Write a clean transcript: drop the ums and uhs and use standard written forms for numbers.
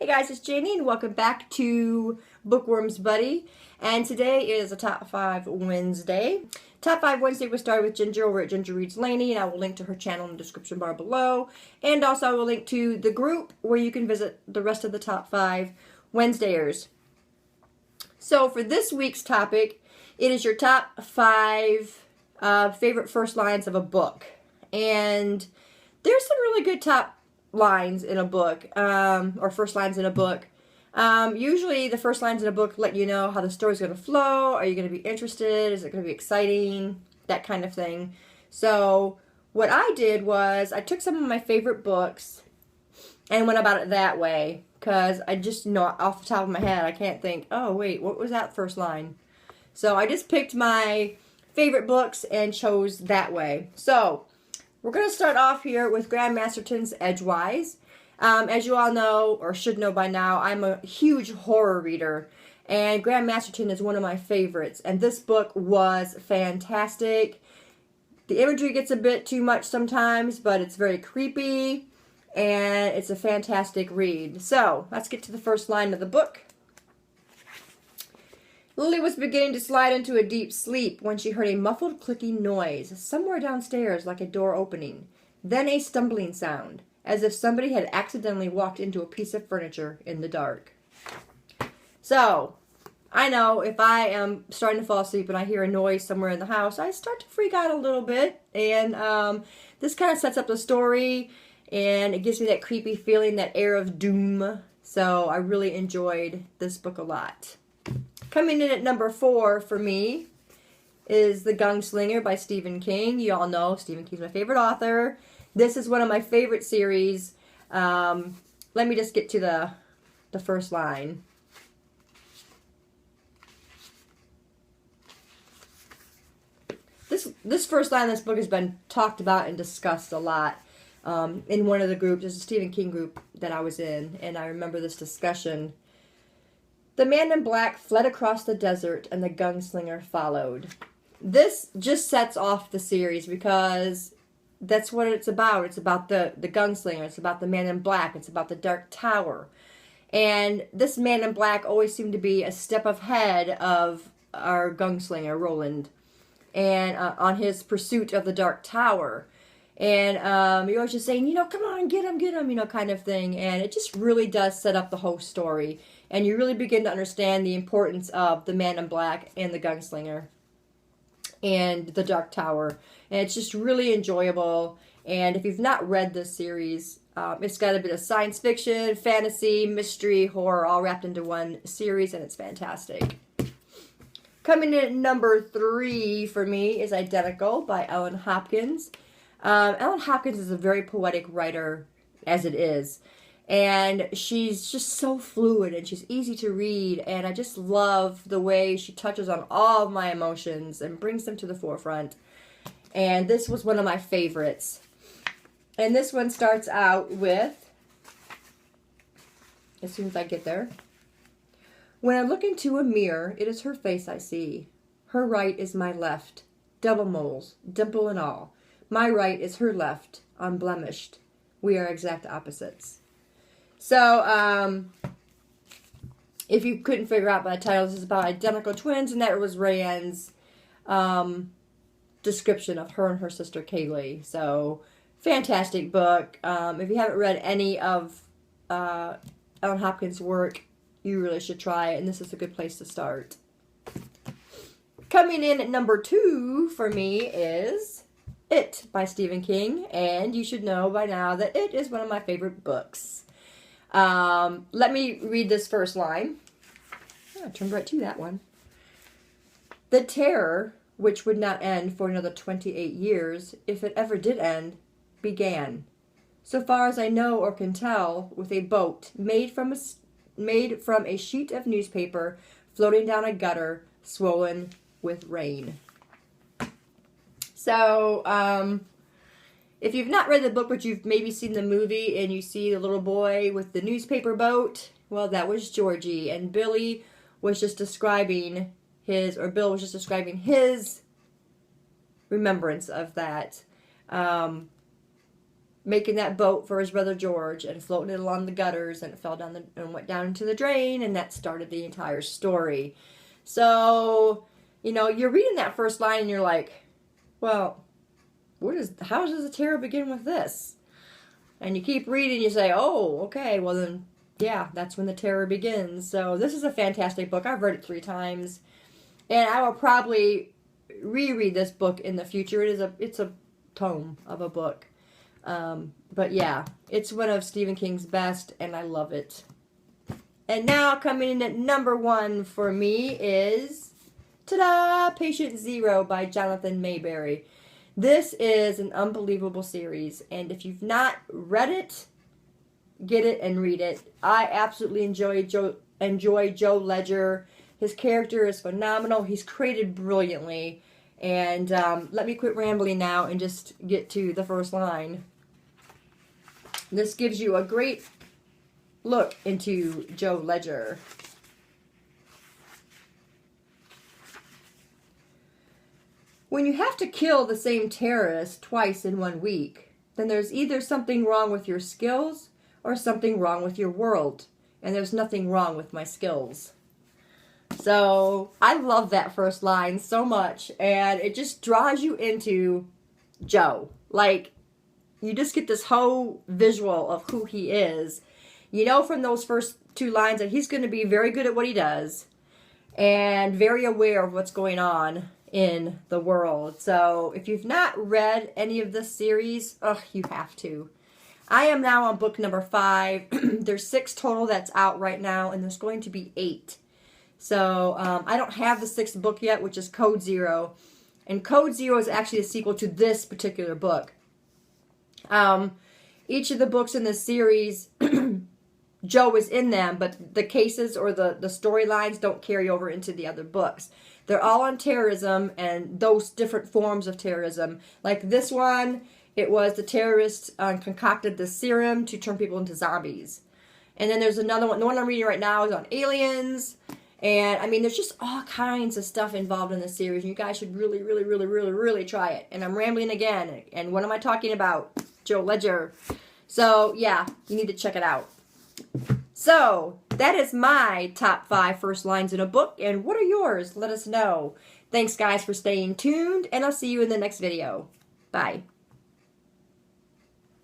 Hey guys, it's Janie and welcome back to Bookworms Buddy. And today is a Top 5 Wednesday. Top 5 Wednesday will start with Ginger over at Ginger Reads Laney, and I will link to her channel in the description bar below. And also I will link to the group where you can visit the rest of the Top 5 Wednesdayers. So for this week's topic, it is your top 5 favorite first lines of a book. And there's some really good top lines in a book, or first lines in a book. Usually the first lines in a book let you know how the story's going to flow. Are you going to be interested? Is it going to be exciting? That kind of thing. So what I did was I took some of my favorite books and went about it that way, because I just know off the top of my head I can't think, oh wait, what was that first line? So I just picked my favorite books and chose that way. So we're going to start off here with Graham Masterton's Edgewise. As you all know, or should know by now, I'm a huge horror reader, and Graham Masterton is one of my favorites, and this book was fantastic. The imagery gets a bit too much sometimes, but it's very creepy, and it's a fantastic read. So, let's get to the first line of the book. Lily was beginning to slide into a deep sleep when she heard a muffled clicking noise somewhere downstairs, like a door opening. Then a stumbling sound, as if somebody had accidentally walked into a piece of furniture in the dark. So, I know if I am starting to fall asleep and I hear a noise somewhere in the house, I start to freak out a little bit. And this kind of sets up the story, and it gives me that creepy feeling, that air of doom. So I really enjoyed this book a lot. Coming in at number 4 for me is The Gunslinger by Stephen King. You all know Stephen King's my favorite author. This is one of my favorite series. Let me just get to the first line. This first line of this book has been talked about and discussed a lot in one of the groups. There's a Stephen King group that I was in, and I remember this discussion. The man in black fled across the desert, and the gunslinger followed. This just sets off the series, because that's what it's about. It's about the gunslinger. It's about the man in black. It's about the Dark Tower. And this man in black always seemed to be a step ahead of our gunslinger, Roland, and on his pursuit of the Dark Tower. And you're always just saying, come on, get him, kind of thing. And it just really does set up the whole story. And you really begin to understand the importance of the man in black and the gunslinger and the Dark Tower. And it's just really enjoyable. And if you've not read this series, it's got a bit of science fiction, fantasy, mystery, horror, all wrapped into one series, and it's fantastic. Coming in at number 3 for me is Identical by Ellen Hopkins. Ellen Hopkins is a very poetic writer, as it is. And she's just so fluid, and she's easy to read, and I just love the way she touches on all of my emotions and brings them to the forefront. And this was one of my favorites. And this one starts out with, as soon as I get there, when I look into a mirror, it is her face I see. Her right is my left, double moles, dimple and all. My right is her left, unblemished. We are exact opposites. So, if you couldn't figure out by the title, this is about identical twins, and that was Rayanne's description of her and her sister Kaylee. So, fantastic book. If you haven't read any of Ellen Hopkins' work, you really should try it, and this is a good place to start. Coming in at number 2 for me is It by Stephen King, and you should know by now that It is one of my favorite books. Let me read this first line. I turned right to that one. The terror, which would not end for another 28 years, if it ever did end, began, so far as I know or can tell, with a boat made from a sheet of newspaper floating down a gutter swollen with rain. So, if you've not read the book, but you've maybe seen the movie and you see the little boy with the newspaper boat, well, that was Georgie. And Bill was just describing his remembrance of that. making that boat for his brother George and floating it along the gutters, and it fell down and went down into the drain, and that started the entire story. So, you know, you're reading that first line and you're like, well, how does the terror begin with this? And you keep reading, you say, oh, okay, well then, yeah, that's when the terror begins. So this is a fantastic book. I've read it 3 times, and I will probably reread this book in the future. It's a tome of a book. But yeah, it's one of Stephen King's best, and I love it. And now coming in at number 1 for me is, ta-da, Patient Zero by Jonathan Mayberry. This is an unbelievable series, and if you've not read it, get it and read it. I absolutely enjoy Joe Ledger. His character is phenomenal. He's created brilliantly. And let me quit rambling now and just get to the first line. This gives you a great look into Joe Ledger. When you have to kill the same terrorist twice in 1 week, then there's either something wrong with your skills or something wrong with your world. And there's nothing wrong with my skills. So I love that first line so much, and it just draws you into Joe. Like, you just get this whole visual of who he is. You know from those first 2 lines that he's going to be very good at what he does and very aware of what's going on in the world. So if you've not read any of this series, you have to. I am now on book number 5. There's 6 total that's out right now, and there's going to be 8. So I don't have the 6th book yet, which is Code Zero. And Code Zero is actually a sequel to this particular book. Each of the books in this series, Joe is in them, but the cases or the storylines don't carry over into the other books. They're all on terrorism and those different forms of terrorism. Like this one, it was the terrorists concocted the serum to turn people into zombies. And then there's another one. The one I'm reading right now is on aliens. And, I mean, there's just all kinds of stuff involved in this series. And you guys should really, really, really, really, really try it. And I'm rambling again. And what am I talking about? Joe Ledger. So, yeah, you need to check it out. So, that is my top 5 first lines in a book. And what are yours? Let us know. Thanks, guys, for staying tuned. And I'll see you in the next video. Bye.